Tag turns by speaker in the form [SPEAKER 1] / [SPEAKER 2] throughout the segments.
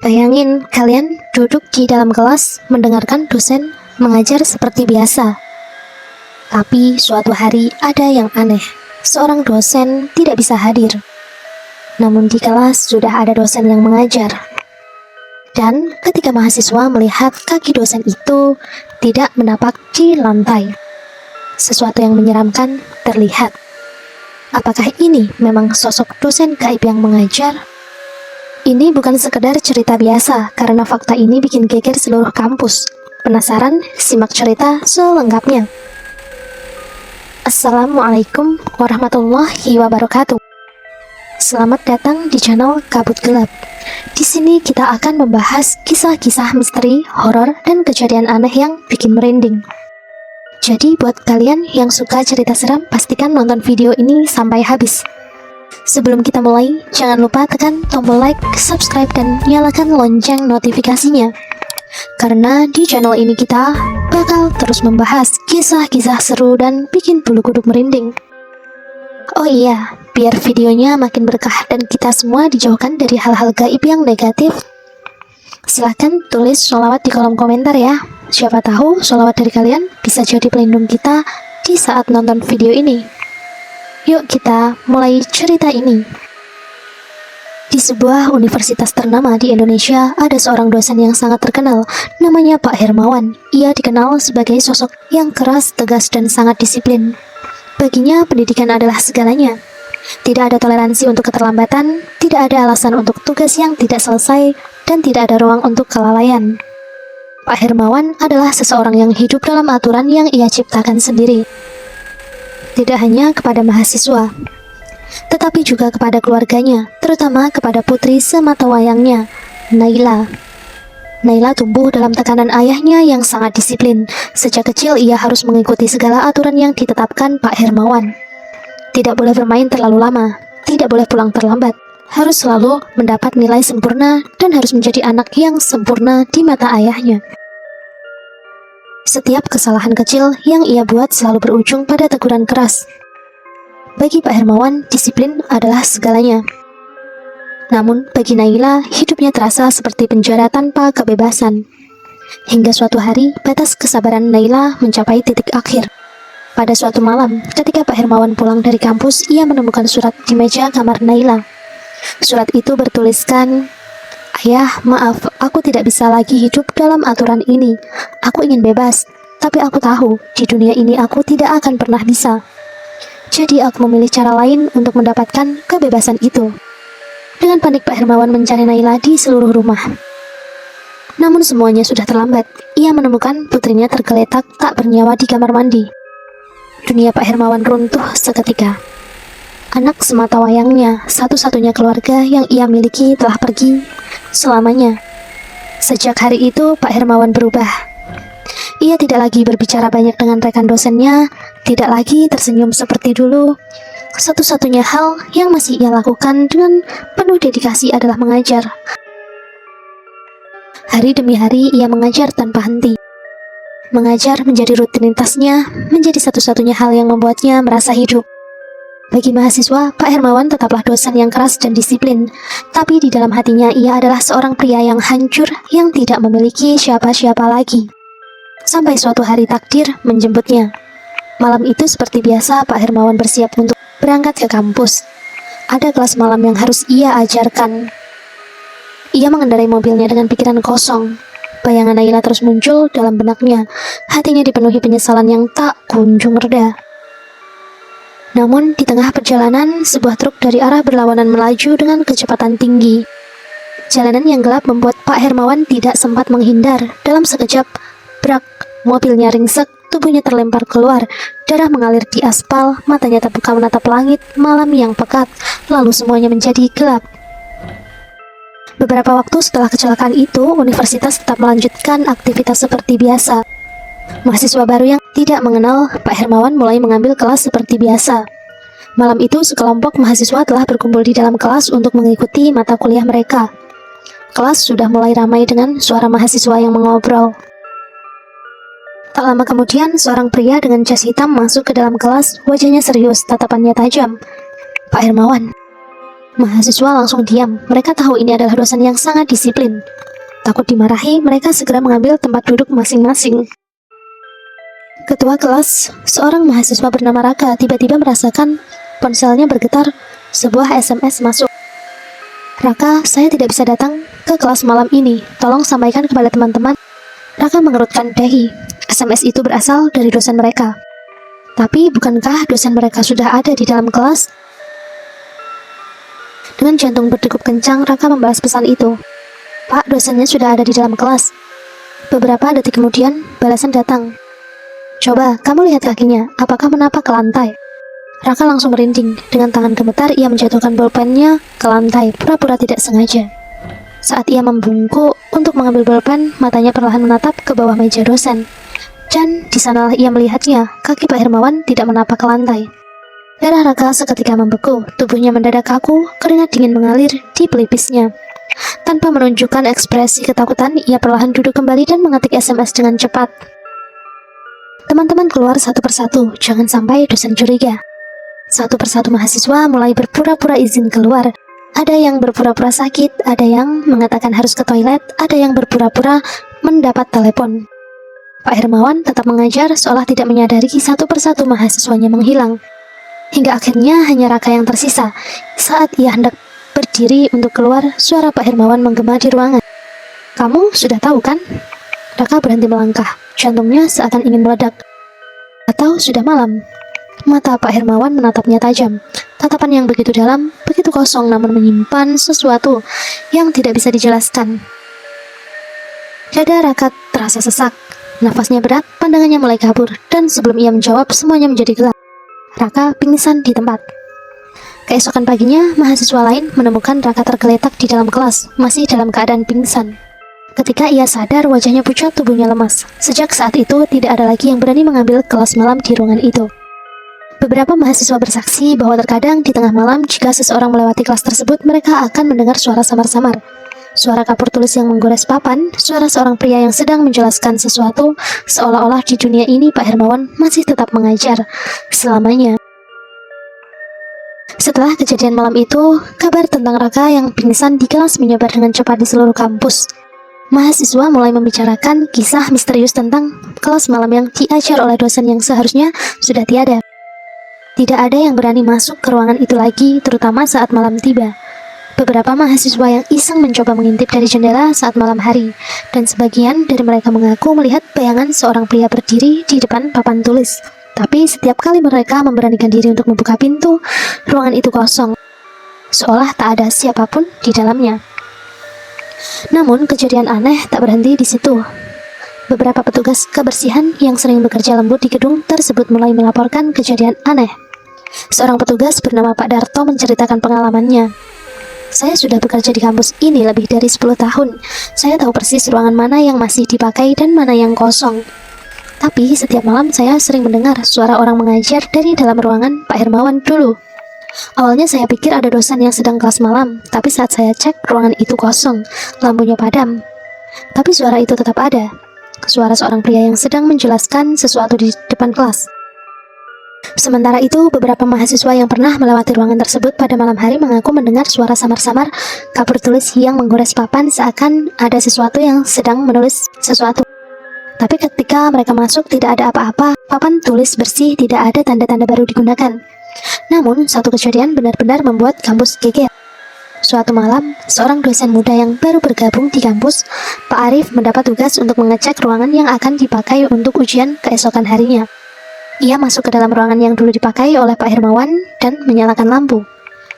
[SPEAKER 1] Bayangin kalian duduk di dalam kelas mendengarkan dosen mengajar seperti biasa. Tapi suatu hari ada yang aneh. Seorang dosen tidak bisa hadir. Namun di kelas sudah ada dosen yang mengajar. Dan ketika mahasiswa melihat kaki dosen itu tidak menapak di lantai, sesuatu yang menyeramkan terlihat. Apakah ini memang sosok dosen gaib yang mengajar? Ini bukan sekedar cerita biasa, karena fakta ini bikin geger seluruh kampus. Penasaran? Simak cerita selengkapnya. Assalamualaikum warahmatullahi wabarakatuh. Selamat datang di channel Kabut Gelap. Di sini kita akan membahas kisah-kisah misteri, horor, dan kejadian aneh yang bikin merinding. Jadi buat kalian yang suka cerita seram, pastikan nonton video ini sampai habis. Sebelum kita mulai, jangan lupa tekan tombol like, subscribe, dan nyalakan lonceng notifikasinya. Karena di channel ini kita bakal terus membahas kisah-kisah seru dan bikin bulu kuduk merinding. Oh iya, biar videonya makin berkah dan kita semua dijauhkan dari hal-hal gaib yang negatif, silahkan tulis sholawat di kolom komentar ya. Siapa tahu sholawat dari kalian bisa jadi pelindung kita di saat nonton video ini. Yuk kita mulai cerita ini. Di sebuah universitas ternama di Indonesia, ada seorang dosen yang sangat terkenal, namanya Pak Hermawan. Ia dikenal sebagai sosok yang keras, tegas, dan sangat disiplin. Baginya, pendidikan adalah segalanya. Tidak ada toleransi untuk keterlambatan, tidak ada alasan untuk tugas yang tidak selesai, dan tidak ada ruang untuk kelalaian. Pak Hermawan adalah seseorang yang hidup dalam aturan yang ia ciptakan sendiri. Tidak hanya kepada mahasiswa, tetapi juga kepada keluarganya, terutama kepada putri sematawayangnya, Naila. Naila tumbuh dalam tekanan ayahnya yang sangat disiplin. Sejak kecil ia harus mengikuti segala aturan yang ditetapkan Pak Hermawan. Tidak boleh bermain terlalu lama, tidak boleh pulang terlambat, harus selalu mendapat nilai sempurna, dan harus menjadi anak yang sempurna di mata ayahnya. Setiap kesalahan kecil yang ia buat selalu berujung pada teguran keras. Bagi Pak Hermawan, disiplin adalah segalanya. Namun, bagi Naila, hidupnya terasa seperti penjara tanpa kebebasan. Hingga suatu hari, batas kesabaran Naila mencapai titik akhir. Pada suatu malam, ketika Pak Hermawan pulang dari kampus, ia menemukan surat di meja kamar Naila. Surat itu bertuliskan, "Ayah, maaf, aku tidak bisa lagi hidup dalam aturan ini. Aku ingin bebas, tapi aku tahu di dunia ini aku tidak akan pernah bisa. Jadi aku memilih cara lain untuk mendapatkan kebebasan itu." Dengan panik, Pak Hermawan mencari Naila di seluruh rumah. Namun semuanya sudah terlambat. Ia menemukan putrinya tergeletak tak bernyawa di kamar mandi. Dunia Pak Hermawan runtuh seketika. Anak sematawayangnya, satu-satunya keluarga yang ia miliki, telah pergi selamanya. Sejak hari itu, Pak Hermawan berubah. Ia tidak lagi berbicara banyak dengan rekan dosennya, tidak lagi tersenyum seperti dulu. Satu-satunya hal yang masih ia lakukan dengan penuh dedikasi adalah mengajar. Hari demi hari ia mengajar tanpa henti. Mengajar menjadi rutinitasnya, menjadi satu-satunya hal yang membuatnya merasa hidup. Bagi mahasiswa, Pak Hermawan tetaplah dosen yang keras dan disiplin, tapi di dalam hatinya ia adalah seorang pria yang hancur, yang tidak memiliki siapa-siapa lagi. Sampai suatu hari takdir menjemputnya. Malam itu seperti biasa, Pak Hermawan bersiap untuk berangkat ke kampus. Ada kelas malam yang harus ia ajarkan. Ia mengendarai mobilnya dengan pikiran kosong. Bayangan Naila terus muncul dalam benaknya. Hatinya dipenuhi penyesalan yang tak kunjung reda. Namun, di tengah perjalanan, sebuah truk dari arah berlawanan melaju dengan kecepatan tinggi. Jalanan yang gelap membuat Pak Hermawan tidak sempat menghindar. Dalam sekejap, brak, mobilnya ringsek, tubuhnya terlempar keluar, darah mengalir di aspal, matanya terbuka menatap langit, malam yang pekat, lalu semuanya menjadi gelap. Beberapa waktu setelah kecelakaan itu, universitas tetap melanjutkan aktivitas seperti biasa. Mahasiswa baru yang tidak mengenal Pak Hermawan mulai mengambil kelas seperti biasa. Malam itu, sekelompok mahasiswa telah berkumpul di dalam kelas untuk mengikuti mata kuliah mereka. Kelas sudah mulai ramai dengan suara mahasiswa yang mengobrol. Tak lama kemudian, seorang pria dengan jas hitam masuk ke dalam kelas. Wajahnya serius, tatapannya tajam. "Pak Hermawan." Mahasiswa langsung diam. Mereka tahu ini adalah dosen yang sangat disiplin. Takut dimarahi, mereka segera mengambil tempat duduk masing-masing. Ketua kelas, seorang mahasiswa bernama Raka, tiba-tiba merasakan ponselnya bergetar. Sebuah SMS masuk. Raka, saya tidak bisa datang ke kelas malam ini. Tolong sampaikan kepada teman-teman. Raka mengerutkan dahi. SMS itu berasal dari dosen mereka. Tapi bukankah dosen mereka sudah ada di dalam kelas? Dengan jantung berdegup kencang, Raka membalas pesan itu. Pak, dosennya sudah ada di dalam kelas. Beberapa detik kemudian, balasan datang. Coba, kamu lihat kakinya, apakah menapak ke lantai? Raka langsung merinding. Dengan tangan gemetar, ia menjatuhkan bolpennya ke lantai, pura-pura tidak sengaja. Saat ia membungkuk untuk mengambil bolpen, matanya perlahan menatap ke bawah meja dosen. Dan di sanalah ia melihatnya, kaki Pak Hermawan tidak menapak ke lantai. Darah Raka seketika membeku, tubuhnya mendadak kaku, keringat dingin mengalir di pelipisnya. Tanpa menunjukkan ekspresi ketakutan, ia perlahan duduk kembali dan mengetik SMS dengan cepat. Teman-teman keluar satu persatu, jangan sampai dosen curiga. Satu persatu mahasiswa mulai berpura-pura izin keluar. Ada yang berpura-pura sakit, ada yang mengatakan harus ke toilet, ada yang berpura-pura mendapat telepon. Pak Hermawan tetap mengajar seolah tidak menyadari satu persatu mahasiswanya menghilang. Hingga akhirnya hanya Raka yang tersisa. Saat ia hendak berdiri untuk keluar, suara Pak Hermawan menggema di ruangan. Kamu sudah tahu kan? Raka berhenti melangkah, jantungnya seakan ingin meledak. Atau sudah malam? Mata Pak Hermawan menatapnya tajam. Tatapan yang begitu dalam, begitu kosong namun menyimpan sesuatu yang tidak bisa dijelaskan. Dada Raka terasa sesak. Nafasnya berat, pandangannya mulai kabur, dan sebelum ia menjawab, semuanya menjadi gelap. Raka pingsan di tempat. Keesokan paginya, mahasiswa lain menemukan Raka tergeletak di dalam kelas, masih dalam keadaan pingsan. Ketika ia sadar, wajahnya pucat, tubuhnya lemas. Sejak saat itu, tidak ada lagi yang berani mengambil kelas malam di ruangan itu. Beberapa mahasiswa bersaksi bahwa terkadang di tengah malam, jika seseorang melewati kelas tersebut, mereka akan mendengar suara samar-samar. Suara kapur tulis yang menggores papan, suara seorang pria yang sedang menjelaskan sesuatu, seolah-olah di dunia ini Pak Hermawan masih tetap mengajar selamanya. Setelah kejadian malam itu, kabar tentang Raka yang pingsan di kelas menyebar dengan cepat di seluruh kampus. Mahasiswa mulai membicarakan kisah misterius tentang kelas malam yang diajar oleh dosen yang seharusnya sudah tiada. Tidak ada yang berani masuk ke ruangan itu lagi, terutama saat malam tiba. Beberapa mahasiswa yang iseng mencoba mengintip dari jendela saat malam hari, dan sebagian dari mereka mengaku melihat bayangan seorang pria berdiri di depan papan tulis. Tapi setiap kali mereka memberanikan diri untuk membuka pintu, ruangan itu kosong, seolah tak ada siapapun di dalamnya. Namun kejadian aneh tak berhenti di situ. Beberapa petugas kebersihan yang sering bekerja lembut di gedung tersebut mulai melaporkan kejadian aneh. Seorang petugas bernama Pak Darto menceritakan pengalamannya. Saya sudah bekerja di kampus ini lebih dari 10 tahun. Saya tahu persis ruangan mana yang masih dipakai dan mana yang kosong. Tapi setiap malam saya sering mendengar suara orang mengajar dari dalam ruangan Pak Hermawan dulu. Awalnya saya pikir ada dosen yang sedang kelas malam, tapi saat saya cek ruangan itu kosong, lampunya padam. Tapi suara itu tetap ada. Suara seorang pria yang sedang menjelaskan sesuatu di depan kelas. Sementara itu, beberapa mahasiswa yang pernah melewati ruangan tersebut pada malam hari mengaku mendengar suara samar-samar kapur tulis yang menggores papan seakan ada sesuatu yang sedang menulis sesuatu. Tapi ketika mereka masuk tidak ada apa-apa, papan tulis bersih, tidak ada tanda-tanda baru digunakan. Namun, satu kejadian benar-benar membuat kampus geger. Suatu malam, seorang dosen muda yang baru bergabung di kampus, Pak Arif, mendapat tugas untuk mengecek ruangan yang akan dipakai untuk ujian keesokan harinya. Ia masuk ke dalam ruangan yang dulu dipakai oleh Pak Hermawan dan menyalakan lampu.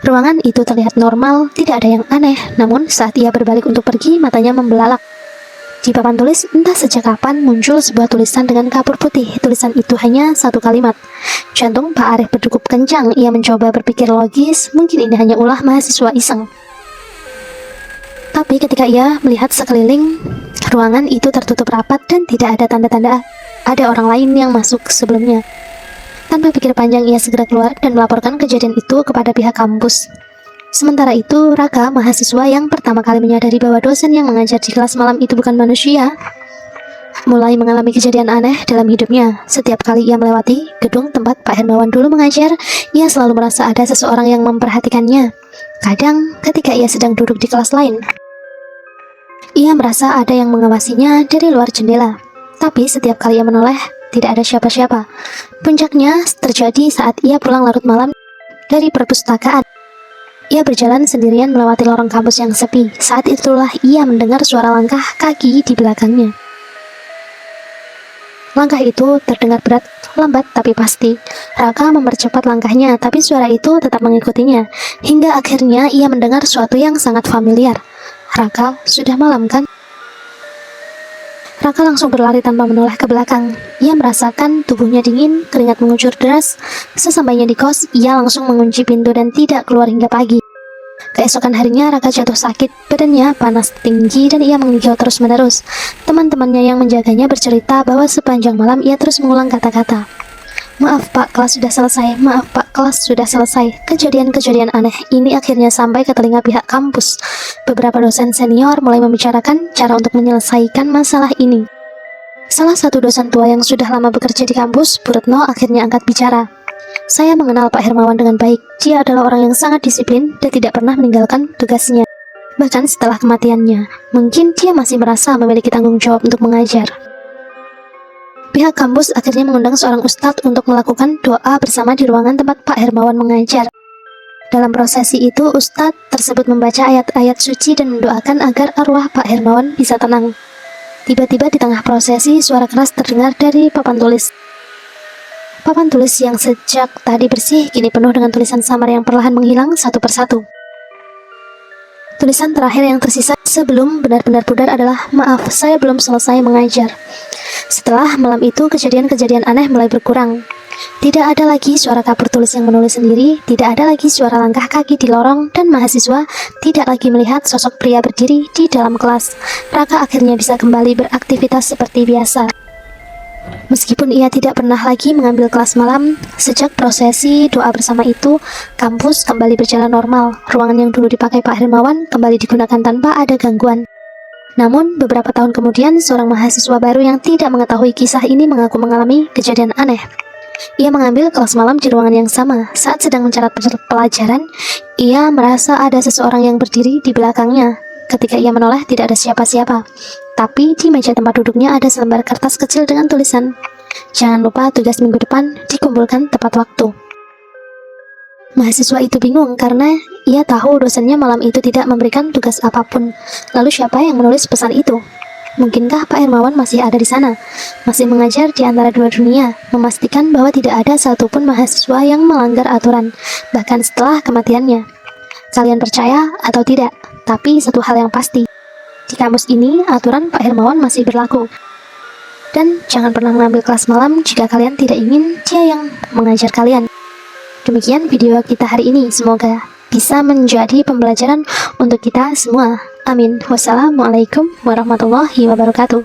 [SPEAKER 1] Ruangan itu terlihat normal, tidak ada yang aneh, namun saat ia berbalik untuk pergi, matanya membelalak. Di papan tulis, entah sejak kapan muncul sebuah tulisan dengan kapur putih. Tulisan itu hanya satu kalimat. Jantung Pak Arif berdegup kencang. Ia mencoba berpikir logis, mungkin ini hanya ulah mahasiswa iseng. Tapi ketika ia melihat sekeliling, ruangan itu tertutup rapat dan tidak ada tanda-tanda ada orang lain yang masuk sebelumnya. Tanpa pikir panjang, ia segera keluar dan melaporkan kejadian itu kepada pihak kampus. Sementara itu, Raka, mahasiswa yang pertama kali menyadari bahwa dosen yang mengajar di kelas malam itu bukan manusia, mulai mengalami kejadian aneh dalam hidupnya. Setiap kali ia melewati gedung tempat Pak Hermawan dulu mengajar, ia selalu merasa ada seseorang yang memperhatikannya. Kadang ketika ia sedang duduk di kelas lain, ia merasa ada yang mengawasinya dari luar jendela. Tapi setiap kali ia menoleh, tidak ada siapa-siapa. Puncaknya terjadi saat ia pulang larut malam dari perpustakaan. Ia berjalan sendirian melewati lorong kampus yang sepi. Saat itulah ia mendengar suara langkah kaki di belakangnya. Langkah itu terdengar berat, lambat tapi pasti. Raka mempercepat langkahnya, tapi suara itu tetap mengikutinya. Hingga akhirnya ia mendengar sesuatu yang sangat familiar. Raka, sudah malam kan? Raka langsung berlari tanpa menoleh ke belakang. Ia merasakan tubuhnya dingin, keringat mengucur deras. Sesampainya di kos, ia langsung mengunci pintu dan tidak keluar hingga pagi. Keesokan harinya Raka jatuh sakit, badannya panas tinggi dan ia mengigau terus-menerus. Teman-temannya yang menjaganya bercerita bahwa sepanjang malam ia terus mengulang kata-kata, "Maaf Pak, kelas sudah selesai. Maaf Pak, kelas sudah selesai." Kejadian-kejadian aneh ini akhirnya sampai ke telinga pihak kampus. Beberapa dosen senior mulai membicarakan cara untuk menyelesaikan masalah ini. Salah satu dosen tua yang sudah lama bekerja di kampus, Bu Retno, akhirnya angkat bicara. "Saya mengenal Pak Hermawan dengan baik. Dia adalah orang yang sangat disiplin dan tidak pernah meninggalkan tugasnya. Bahkan setelah kematiannya, mungkin dia masih merasa memiliki tanggung jawab untuk mengajar." Pihak kampus akhirnya mengundang seorang ustadz untuk melakukan doa bersama di ruangan tempat Pak Hermawan mengajar. Dalam prosesi itu, ustadz tersebut membaca ayat-ayat suci dan mendoakan agar arwah Pak Hermawan bisa tenang. Tiba-tiba di tengah prosesi, suara keras terdengar dari papan tulis. Papan tulis yang sejak tadi bersih, kini penuh dengan tulisan samar yang perlahan menghilang satu persatu. Tulisan terakhir yang tersisa sebelum benar-benar pudar adalah, "Maaf, saya belum selesai mengajar." Setelah malam itu, kejadian-kejadian aneh mulai berkurang. Tidak ada lagi suara kapur tulis yang menulis sendiri, tidak ada lagi suara langkah kaki di lorong, dan mahasiswa tidak lagi melihat sosok pria berdiri di dalam kelas. Raka akhirnya bisa kembali beraktivitas seperti biasa. Meskipun ia tidak pernah lagi mengambil kelas malam, sejak prosesi doa bersama itu, kampus kembali berjalan normal. Ruangan yang dulu dipakai Pak Hermawan kembali digunakan tanpa ada gangguan. Namun, beberapa tahun kemudian, seorang mahasiswa baru yang tidak mengetahui kisah ini mengaku mengalami kejadian aneh. Ia mengambil kelas malam di ruangan yang sama. Saat sedang mencatat pelajaran, ia merasa ada seseorang yang berdiri di belakangnya. Ketika ia menoleh, tidak ada siapa-siapa. Tapi di meja tempat duduknya ada selembar kertas kecil dengan tulisan, "Jangan lupa tugas minggu depan dikumpulkan tepat waktu." Mahasiswa itu bingung karena ia tahu dosennya malam itu tidak memberikan tugas apapun. Lalu siapa yang menulis pesan itu? Mungkinkah Pak Hermawan masih ada di sana, masih mengajar di antara dua dunia, memastikan bahwa tidak ada satupun mahasiswa yang melanggar aturan, bahkan setelah kematiannya? Kalian percaya atau tidak? Tapi satu hal yang pasti, di kampus ini aturan Pak Hermawan masih berlaku. Dan jangan pernah mengambil kelas malam jika kalian tidak ingin dia yang mengajar kalian. Demikian video kita hari ini, semoga bisa menjadi pembelajaran untuk kita semua. Amin. Wassalamualaikum warahmatullahi wabarakatuh.